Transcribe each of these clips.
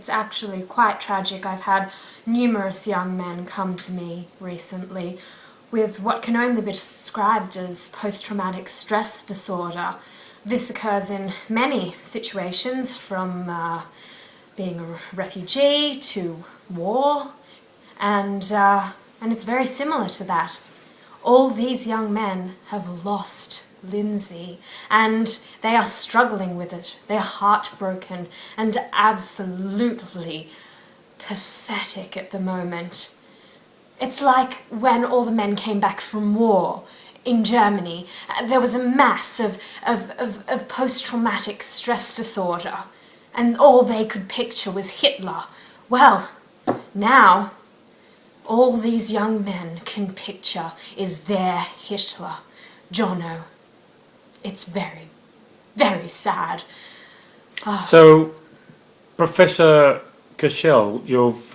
It's actually quite tragic. I've had numerous young men come to me recently with what can only be described as post-traumatic stress disorder. This occurs in many situations, from being a refugee to war, and it's very similar to that. All these young men have lost Lindsay, and they are struggling with it. They're heartbroken and absolutely pathetic at the moment. It's like when all the men came back from war in Germany. There was a mass of post-traumatic stress disorder, and all they could picture was Hitler. Well, now all these young men can picture is their Hitler, Jono. It's very, very sad. Oh. So, Professor Cashel, you've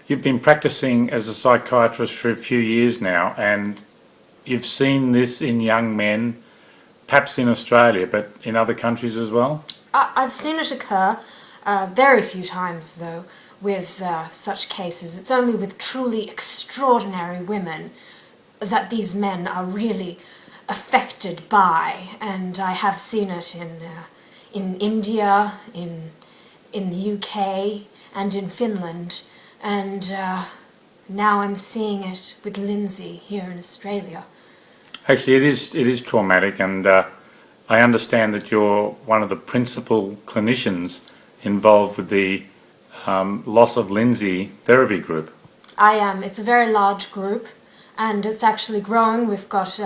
been practicing as a psychiatrist for a few years now, and you've seen this in young men, perhaps in Australia, but in other countries as well? I've seen it occur very few times, though, with such cases. It's only with truly extraordinary women that these men are really affected by, and I have seen it in India, in the UK, and in Finland, and now I'm seeing it with Lindsay here in Australia. Actually, it is traumatic, and I understand that you're one of the principal clinicians involved with the Loss of Lindsay therapy group. I am. It's a very large group, and it's actually growing. We've got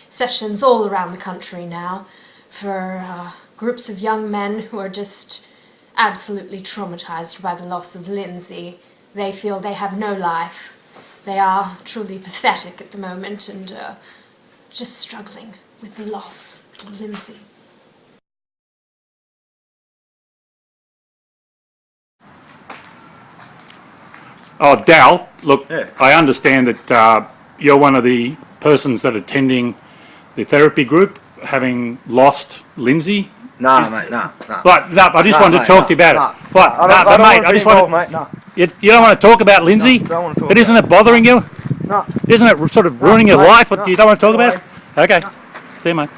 sessions all around the country now for groups of young men who are just absolutely traumatized by the loss of Lindsay. They feel they have no life. They are truly pathetic at the moment and just struggling with the loss of Lindsay. Oh, Dal, look, Yeah. I understand that you're one of the persons that are attending the therapy group, having lost Lindsay. Nah, mate, nah. Right, no, I just wanted to talk to you about it. What? I don't want to be involved, mate, nah. You don't want to talk about Lindsay? No, don't want to talk But isn't it bothering you? No. Isn't it sort of ruining your mate, life? no. You don't want to talk Go about it? Okay. See you, mate.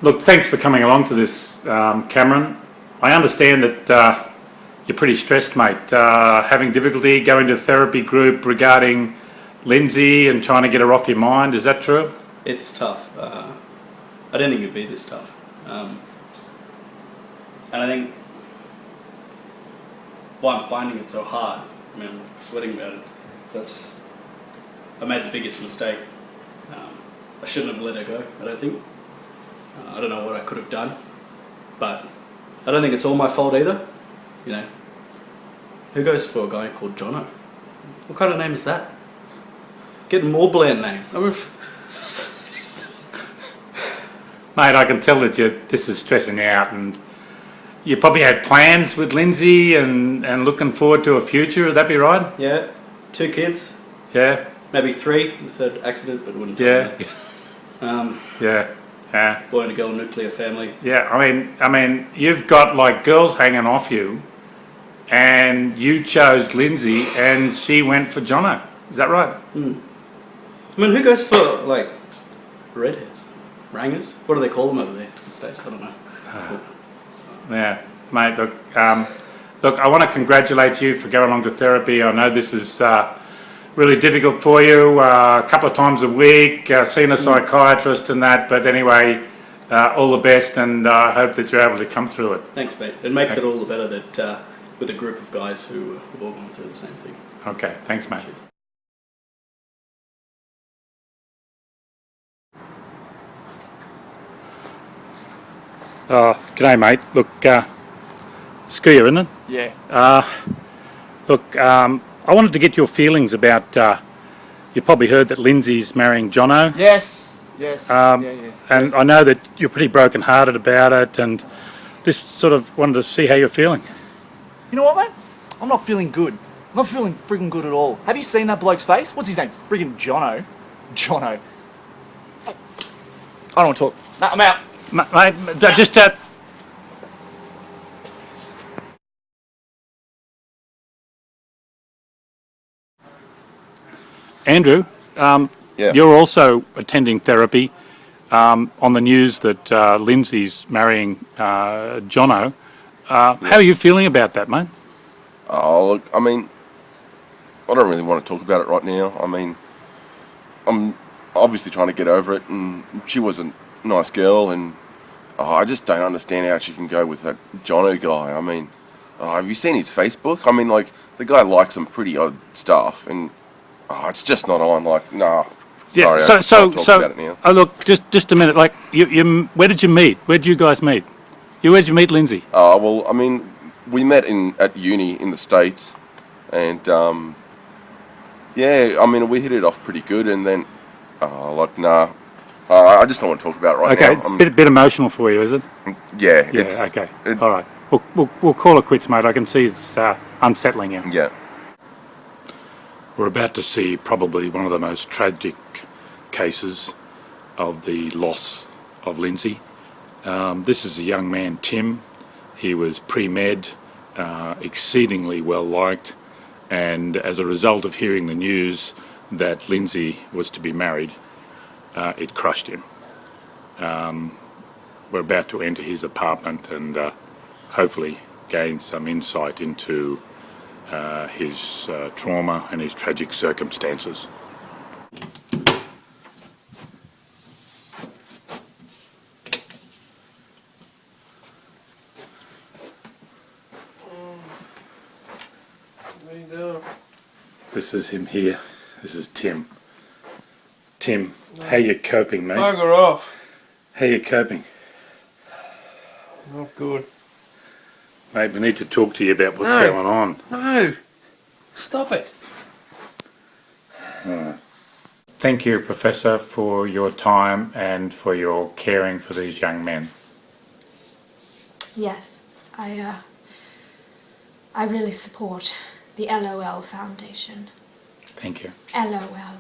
Look, thanks for coming along to this, Cameron. I understand that you're pretty stressed, mate. Having difficulty going to a therapy group regarding Lindsay and trying to get her off your mind. Is that true? It's tough. I didn't think it'd be this tough. And I think why I'm finding it so hard, I mean, I'm sweating about it, I made the biggest mistake. I shouldn't have let her go, I don't think. I don't know what I could have done, but I don't think it's all my fault either. You know, who goes for a guy called Jono? What kind of name is that? Get a more bland name. I mean, Mate, I can tell that this is stressing you out, and you probably had plans with Lindsay and looking forward to a future. Would that be right? yeah, 2 kids, Yeah, maybe 3, the third accident, but wouldn't. yeah, Yeah. yeah. Boy and a girl nuclear family. Yeah, I mean, you've got like girls hanging off you, and you chose Lindsay, and she went for Jono. Is that right? I mean, who goes for like redheads, rangers? What do they call them over there in the States? I don't know. Yeah, mate. Look, I want to congratulate you for going along to therapy. I know this is really difficult for you. A couple of times a week, seeing a psychiatrist and that. But anyway, all the best, and I hope that you're able to come through it. Thanks, mate. It makes it all the better that with a group of guys who have all gone through the same thing. Okay, thanks, mate. G'day, mate. Look, skier, isn't it? Yeah. Look, I wanted to get your feelings about. You probably heard that Lindsay's marrying Jono. Yes. Yes. Yeah. And I know that you're pretty broken-hearted about it, and just sort of wanted to see how you're feeling. You know what, mate? I'm not feeling good. I'm not feeling friggin' good at all. Have you seen that bloke's face? What's his name? Friggin' Jono. Jono. I don't want to talk. No, I'm out. Mate, just Andrew, Yeah. you're also attending therapy on the news that Lindsay's marrying Jono. How are you feeling about that, mate? Oh, look, I mean, I don't really want to talk about it right now. I mean, I'm obviously trying to get over it, and she was a nice girl, and I just don't understand how she can go with that Jono guy. I mean, have you seen his Facebook? I mean, like, the guy likes some pretty odd stuff, and it's just not on. Like, nah. Sorry, Yeah. I can't talk about it now. Oh, look, just a minute. Like, where did you meet? Where did you guys meet? Where'd you meet Lindsay? Well, I mean, we met at uni in the States, and yeah, I mean, we hit it off pretty good, and then, like, nah, I just don't want to talk about it right now. Okay, it's a bit emotional for you, is it? Yeah, Yeah. Okay. All right. We'll call it quits, mate. I can see it's unsettling you. Yeah. We're about to see probably one of the most tragic cases of the loss of Lindsay. This is a young man, Tim. He was pre-med, exceedingly well liked, and as a result of hearing the news that Lindsay was to be married, it crushed him. We're about to enter his apartment and hopefully gain some insight into his trauma and his tragic circumstances. What are you doing? This is him here. This is Tim. Tim, how you coping, mate? Bugger off. How you coping? Not good. Mate, we need to talk to you about what's No. going on. No. Stop it. Thank you, Professor, for your time and for your caring for these young men. Yes, I really support the LOL Foundation. Thank you. LOL.